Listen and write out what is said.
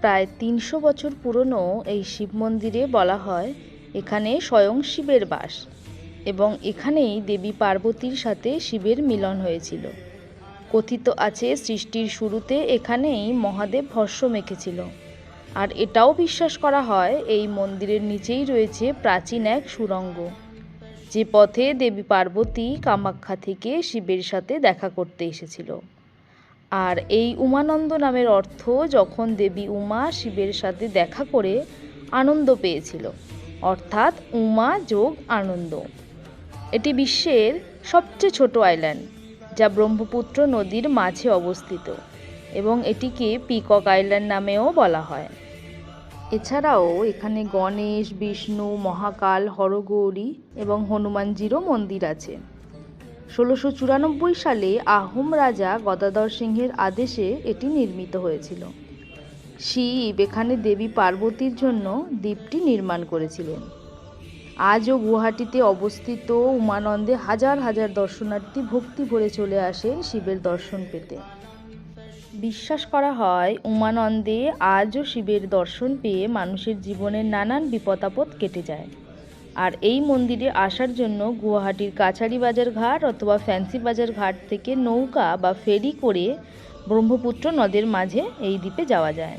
প্রায় ৩০০ বছর পুরনো এই শিব মন্দিরে বলা হয় এখানে স্বয়ং শিবের বাস এবং এখানেই দেবী পার্বতীর সাথে শিবের মিলন হয়েছিল। কথিত আছে সৃষ্টির শুরুতে এখানেই মহাদেব ভস্ম মেখেছিল। আর এটাও বিশ্বাস করা হয় এই মন্দিরের নিচেই রয়েছে প্রাচীন এক সুড়ঙ্গ, যে পথে দেবী পার্বতী কামাখ্যা থেকে শিবের সাথে দেখা করতে এসেছিল। আর এই উমানন্দ নামের অর্থ যখন দেবী উমা শিবের সাথে দেখা করে আনন্দ পেয়েছিল, অর্থাৎ উমা যোগ আনন্দ। এটি বিশ্বের সবচেয়ে ছোট আইল্যান্ড, যা ব্রহ্মপুত্র নদীর মাঝে অবস্থিত, এবং এটিকে পিকক আইল্যান্ড নামেও বলা হয়। এছাড়াও এখানে গণেশ, বিষ্ণু, মহাকাল, হরগৌরী এবং হনুমানজিরও মন্দির আছে। ১৬৯৪ সালে আহোম রাজা গদাধর সিংহের আদেশে এটি নির্মিত হয়েছিল। শিব এখানে দেবী পার্বতীর জন্য দ্বীপটি নির্মাণ করেছিলেন। আজও গুয়াহাটিতে অবস্থিত উমানন্দে হাজার হাজার দর্শনার্থী ভক্তি ভরে চলে আসেন শিবের দর্শন পেতে। বিশ্বাস করা হয় উমানন্দে আজও শিবের দর্শন পেয়ে মানুষের জীবনের নানান বিপদ আপদ কেটে যায়। আর এই মন্দিরে আসার জন্য গুয়াহাটির কাছারি বাজার ঘাট অথবা ফ্যান্সি বাজার ঘাট থেকে নৌকা বা ফেরি করে ব্রহ্মপুত্র নদের মাঝে এই দ্বীপে যাওয়া যায়।